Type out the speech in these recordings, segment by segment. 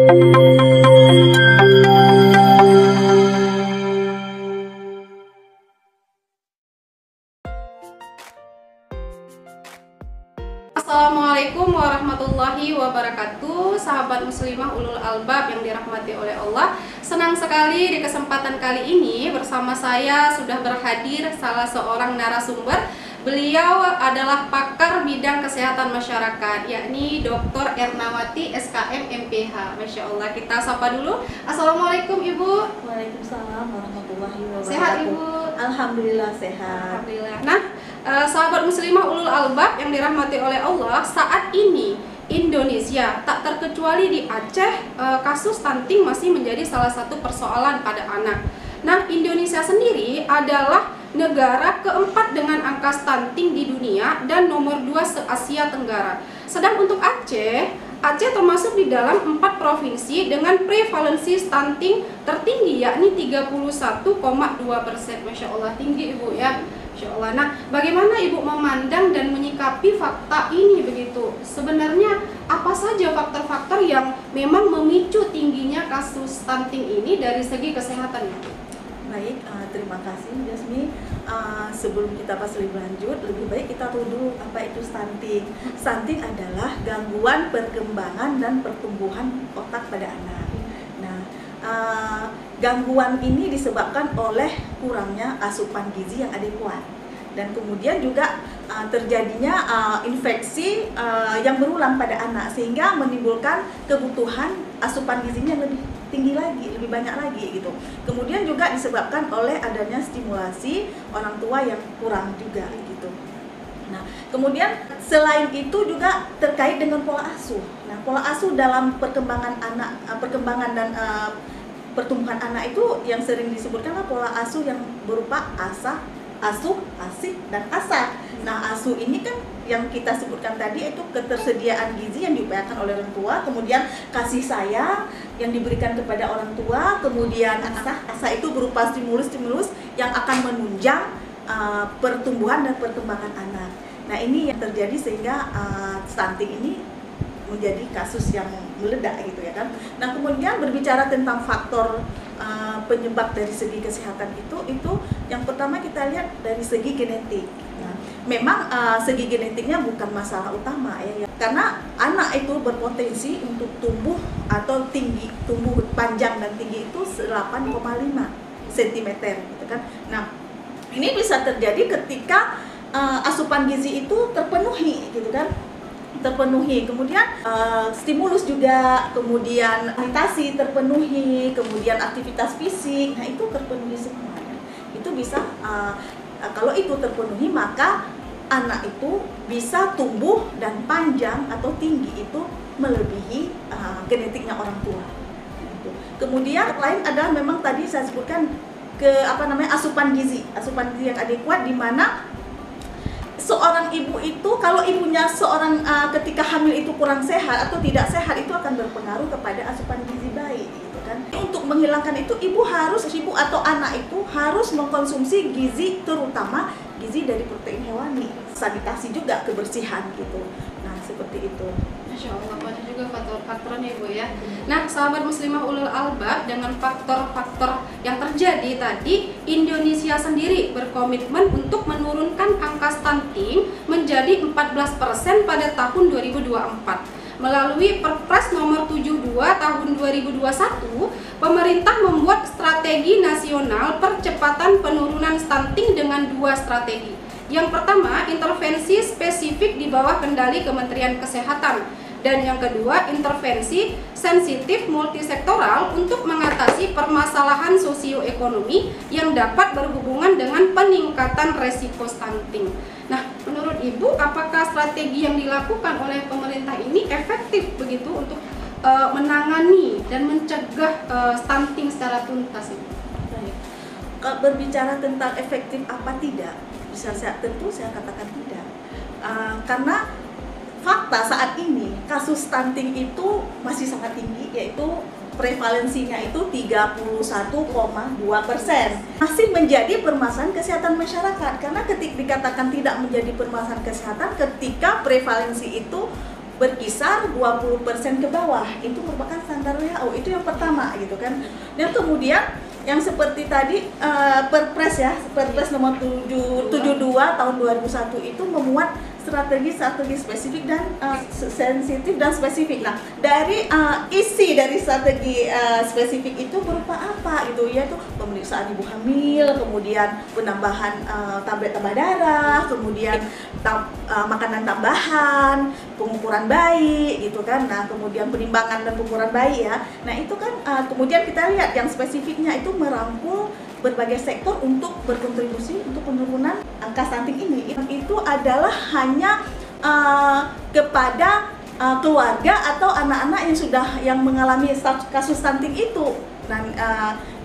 Assalamualaikum warahmatullahi wabarakatuh. Sahabat muslimah ulul albab yang dirahmati oleh Allah, senang sekali di kesempatan kali ini bersama saya sudah berhadir salah seorang narasumber. Beliau adalah pakar bidang kesehatan masyarakat, yakni Dr. Ernawati SKM MPH. Masya Allah, kita sapa dulu. Assalamualaikum Ibu. Waalaikumsalam warahmatullahi wabarakatuh. Sehat Ibu? Alhamdulillah sehat. Alhamdulillah. Nah, sahabat muslimah ulul albab yang dirahmati oleh Allah, saat ini Indonesia tak terkecuali di Aceh, kasus stunting masih menjadi salah satu persoalan pada anak. Nah, Indonesia sendiri adalah negara keempat dengan angka stunting di dunia dan nomor 2 se-Asia Tenggara. Sedang untuk Aceh termasuk di dalam 4 provinsi dengan prevalensi stunting tertinggi, yakni 31,2%. Masya Allah, tinggi Ibu ya. Masya Allah. Nah, bagaimana Ibu memandang dan menyikapi fakta ini begitu? Sebenarnya apa saja faktor-faktor yang memang memicu tingginya kasus stunting ini dari segi kesehatan? Baik, terima kasih Jasmi. Sebelum kita bahas lebih lanjut, lebih baik kita tahu dulu apa itu stunting. Stunting adalah gangguan perkembangan dan pertumbuhan otak pada anak. Nah, gangguan ini disebabkan oleh kurangnya asupan gizi yang adekuat, dan kemudian juga terjadinya infeksi yang berulang pada anak, sehingga menimbulkan kebutuhan asupan gizinya lebih tinggi lagi, lebih banyak lagi gitu. Kemudian juga disebabkan oleh adanya stimulasi orang tua yang kurang juga gitu. Nah, kemudian selain itu juga terkait dengan pola asuh. Nah, pola asuh dalam perkembangan anak, perkembangan dan pertumbuhan anak itu yang sering disebutkanlah pola asuh yang berupa asuh, asih, dan asah. Nah, asuh ini kan yang kita sebutkan tadi itu ketersediaan gizi yang diupayakan oleh orang tua, kemudian kasih sayang yang diberikan kepada orang tua, kemudian asah itu berupa stimulus-stimulus yang akan menunjang pertumbuhan dan perkembangan anak. Nah, ini yang terjadi sehingga stunting ini menjadi kasus yang meledak gitu ya kan. Nah, kemudian berbicara tentang faktor penyebab dari segi kesehatan itu yang pertama kita lihat dari segi genetik. Nah, memang segi genetiknya bukan masalah utama ya, karena anak itu berpotensi untuk tumbuh atau tinggi, tumbuh panjang dan tinggi itu 8,5 cm gitu kan. Nah, ini bisa terjadi ketika asupan gizi itu terpenuhi gitu kan, terpenuhi, kemudian stimulus juga, kemudian sanitasi terpenuhi, kemudian aktivitas fisik, nah itu terpenuhi semua. Itu bisa kalau itu terpenuhi, maka anak itu bisa tumbuh dan panjang atau tinggi itu melebihi genetiknya orang tua. Kemudian lain adalah memang tadi saya sebutkan asupan gizi yang adekuat, di mana seorang ibu itu, kalau ibunya seorang ketika hamil itu kurang sehat atau tidak sehat, itu akan berpengaruh kepada asupan gizi baik gitu kan. Untuk menghilangkan itu, ibu atau anak itu harus mengkonsumsi gizi, terutama gizi dari protein hewani, sanitasi juga, kebersihan gitu. Nah, seperti itu. Masya Allah, banyak juga faktor-faktornya Ibu ya. Nah, sahabat muslimah ulul albab, dengan faktor-faktor yang terjadi tadi, Indonesia sendiri berkomitmen untuk menurunkan angka stunting menjadi 14% pada tahun 2024. Melalui Perpres nomor 72 tahun 2021, pemerintah membuat strategi nasional percepatan penurunan stunting dengan 2 strategi. Yang pertama, intervensi spesifik di bawah kendali Kementerian Kesehatan. Dan yang kedua, intervensi sensitif multisektoral untuk mengatasi permasalahan sosioekonomi yang dapat berhubungan dengan peningkatan resiko stunting. Nah, menurut Ibu, apakah strategi yang dilakukan oleh pemerintah ini efektif begitu untuk menangani dan mencegah stunting secara tuntas? Baik. Kalau berbicara tentang efektif apa tidak, tentu saya katakan tidak. Karena fakta saat ini kasus stunting itu masih sangat tinggi, yaitu prevalensinya itu 31,2%. Masih menjadi permasalahan kesehatan masyarakat, karena ketika dikatakan tidak menjadi permasalahan kesehatan ketika prevalensi itu berkisar 20% ke bawah. Itu merupakan standar WHO. Itu yang pertama gitu kan. Dan kemudian yang seperti tadi Perpres nomor 772 tahun 2001 itu memuat strategi spesifik dan sensitif dan spesifik. Nah, dari isi dari strategi spesifik itu berupa apa gitu, yaitu pemeriksaan ibu hamil, kemudian penambahan tablet tambah darah, kemudian makanan tambahan, pengukuran bayi gitu kan. Nah, kemudian penimbangan dan pengukuran bayi ya. Nah, itu kan kemudian kita lihat yang spesifiknya itu merangkul berbagai sektor untuk berkontribusi untuk penurunan angka stunting ini. Itu adalah hanya kepada keluarga atau anak-anak yang mengalami kasus stunting itu. Dan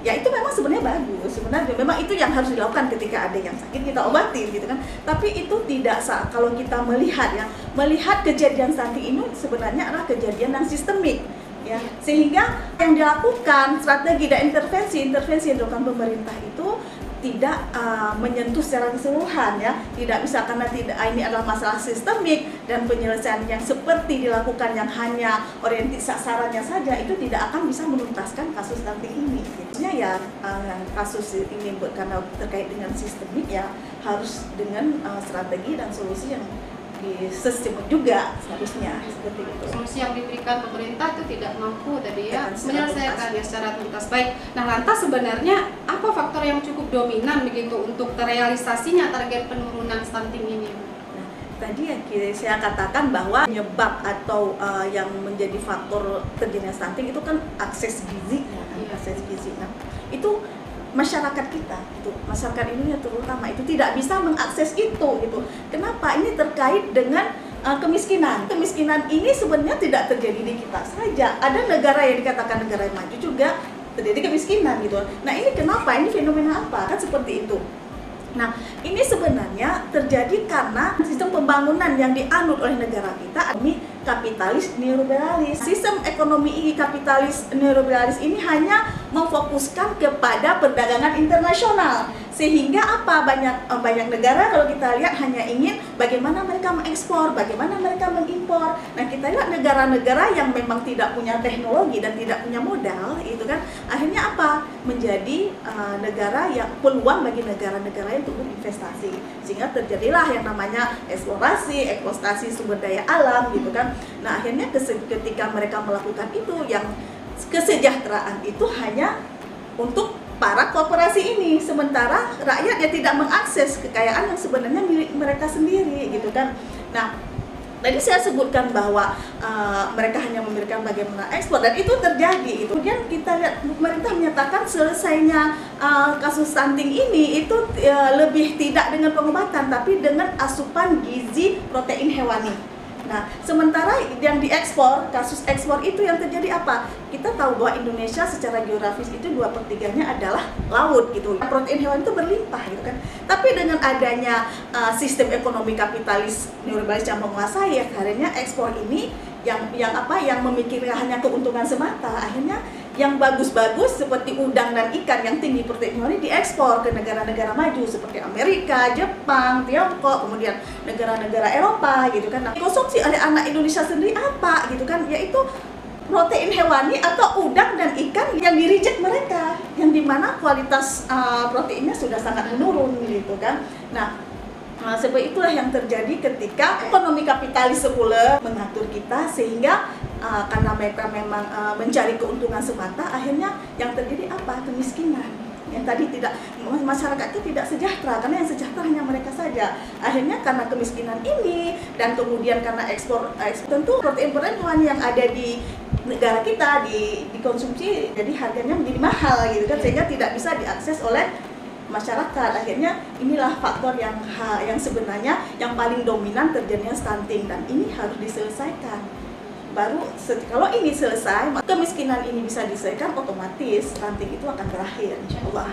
ya itu memang sebenarnya bagus. Sebenarnya memang itu yang harus dilakukan ketika ada yang sakit kita obatin gitu kan. Tapi itu tidak sah kalau kita melihat kejadian stunting ini sebenarnya adalah kejadian yang sistemik. Ya, sehingga yang dilakukan strategi dan intervensi yang dilakukan pemerintah itu tidak menyentuh secara keseluruhan ya, tidak bisa karena ini adalah masalah sistemik dan penyelesaian yang seperti dilakukan yang hanya orientir sasarannya saja itu tidak akan bisa menuntaskan kasus stunting ini. Jadinya ya kasus ini karena terkait dengan sistemik ya harus dengan strategi dan solusi yang sistemik juga seharusnya seperti itu. Solusi yang diberikan pemerintah itu tidak mampu tadi ya menyelesaikan ya secara tuntas. Baik. Nah, lantas sebenarnya apa faktor yang cukup dominan begitu untuk terrealisasinya target penurunan stunting ini? Nah, tadi yang saya katakan bahwa penyebab atau yang menjadi faktor terjadinya stunting itu kan akses gizi, ya, kan? Akses gizi. Nah, itu masyarakat kita, itu masyarakat Indonesia terutama itu tidak bisa mengakses itu gitu. Kenapa? Ini terkait dengan kemiskinan. Kemiskinan ini sebenarnya tidak terjadi di kita saja. Ada negara yang dikatakan negara yang maju juga terjadi kemiskinan gitu. Nah, ini kenapa? Ini fenomena apa? Kan seperti itu. Nah, ini sebenarnya terjadi karena sistem pembangunan yang dianut oleh negara kita ini kapitalis neoliberalis. Sistem ekonomi kapitalis neoliberalis ini hanya memfokuskan kepada perdagangan internasional. Sehingga apa? Banyak negara kalau kita lihat hanya ingin bagaimana mereka mengekspor, bagaimana mereka mengimpor. Nah, kita lihat negara-negara yang memang tidak punya teknologi dan tidak punya modal, itu kan akhirnya apa? Menjadi negara yang peluang bagi negara-negara untuk berinvestasi. Sehingga terjadilah yang namanya eksploitasi sumber daya alam gitu kan. Nah, akhirnya ketika mereka melakukan itu, yang kesejahteraan itu hanya untuk para korporasi ini, sementara rakyat ya tidak mengakses kekayaan yang sebenarnya milik mereka sendiri gitu kan. Nah, tadi saya sebutkan bahwa mereka hanya memberikan bagaimana ekspor dan itu terjadi itu. Kemudian kita lihat pemerintah menyatakan selesainya kasus stunting ini itu lebih tidak dengan pengobatan tapi dengan asupan gizi protein hewani. Nah, sementara yang diekspor, kasus ekspor itu yang terjadi apa? Kita tahu bahwa Indonesia secara geografis itu 2/3-nya adalah laut gitu. Protein hewan itu berlimpah gitu kan. Tapi dengan adanya sistem ekonomi kapitalis neoliberalis yang menguasai, akhirnya ekspor ini yang memikirkan hanya keuntungan semata, akhirnya yang bagus-bagus seperti udang dan ikan yang tinggi protein hewani diekspor ke negara-negara maju seperti Amerika, Jepang, Tiongkok, kemudian negara-negara Eropa gitu kan. Nah, konsumsi oleh anak Indonesia sendiri apa gitu kan, yaitu protein hewani atau udang dan ikan yang di-reject mereka, yang dimana kualitas proteinnya sudah sangat menurun gitu kan. Nah, seperti itulah yang terjadi ketika ekonomi kapitalis sekuler mengatur kita, sehingga karena mereka memang mencari keuntungan semata, akhirnya yang terjadi apa? Kemiskinan. Yang tadi tidak, masyarakat itu tidak sejahtera, karena yang sejahtera hanya mereka saja. Akhirnya karena kemiskinan ini dan kemudian karena ekspor tentu protein hewani yang ada di negara kita dikonsumsi, jadi harganya menjadi mahal gitu kan, sehingga tidak bisa diakses oleh masyarakat. Akhirnya inilah faktor yang sebenarnya yang paling dominan terjadinya stunting, dan ini harus diselesaikan. Baru kalau ini selesai, kemiskinan ini bisa diselesaikan, otomatis stunting itu akan berakhir, insyaallah.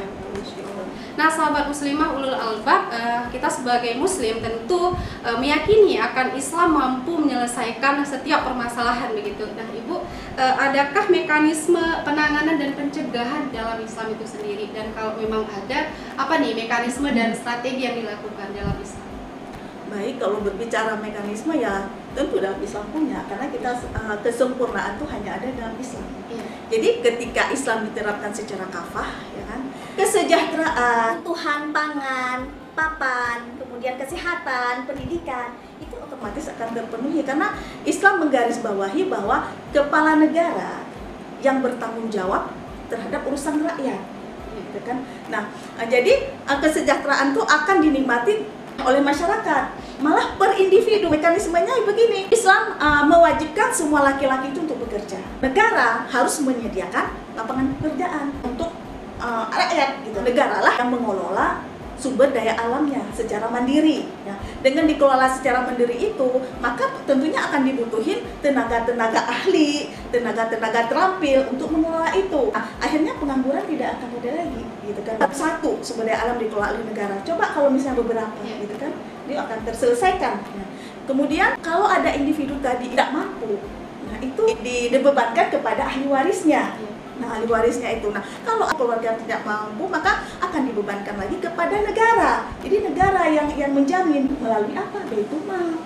Nah, sahabat muslimah ulul albab, kita sebagai muslim tentu meyakini akan Islam mampu menyelesaikan setiap permasalahan begitu. Nah, Ibu, adakah mekanisme penanganan dan pencegahan dalam Islam itu sendiri? Dan kalau memang ada, apa nih mekanisme dan strategi yang dilakukan dalam Islam? Baik, kalau berbicara mekanisme ya tentu dalam Islam punya, karena kita kesempurnaan itu hanya ada dalam Islam. Iya. Jadi ketika Islam diterapkan secara kafah, ya kan, kesejahteraan, Kebutuhan pangan, papan, kemudian kesehatan, pendidikan, itu otomatis akan terpenuhi karena Islam menggarisbawahi bahwa kepala negara yang bertanggung jawab terhadap urusan rakyat, gitu kan. Nah, jadi kesejahteraan itu akan dinikmati oleh masyarakat, malah per individu. Mekanismenya begini, Islam mewajibkan semua laki-laki itu untuk bekerja. Negara harus menyediakan lapangan pekerjaan untuk rakyat, gitu. Negara lah yang mengelola sumber daya alamnya secara mandiri. Ya. Dengan dikelola secara mandiri itu, maka tentunya akan dibutuhin tenaga-tenaga ahli, tenaga-tenaga terampil untuk mengelola itu. Nah, akhirnya pengangguran tidak akan ada lagi, gitu kan. Satu, sumber daya alam dikelola oleh negara. Coba kalau misalnya beberapa, gitu kan, dia akan terselesaikan. Ya. Kemudian kalau ada individu tadi tidak mampu, nah itu dibebankan kepada ahli warisnya. Nah, ahli warisnya itu. Nah, kalau keluarga tidak mampu, maka akan dibebankan lagi kepada negara. Jadi negara yang menjamin melalui apa? Baitul Mal.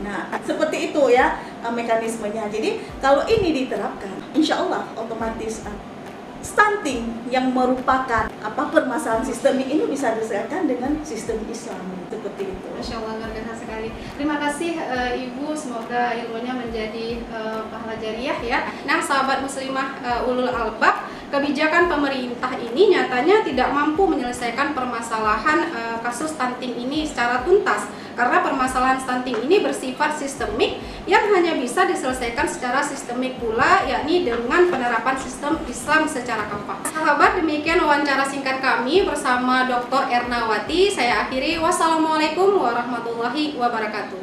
Nah, seperti itu ya mekanismenya. Jadi kalau ini diterapkan, insya Allah otomatis stunting yang merupakan permasalahan sistemik ini bisa diselesaikan dengan sistem Islam, seperti itu. Masya Allah, luar biasa sekali. Terima kasih Ibu, semoga ilmunya menjadi pahala jariah ya. Nah, sahabat muslimah ulul albab, kebijakan pemerintah ini nyatanya tidak mampu menyelesaikan permasalahan kasus stunting ini secara tuntas, karena permasalahan stunting ini bersifat sistemik yang hanya bisa diselesaikan secara sistemik pula, yakni dengan penerapan sistem Islam secara kafah. Sahabat, demikian wawancara singkat kami bersama Dr. Ernawati. Saya akhiri, wassalamualaikum warahmatullahi wabarakatuh.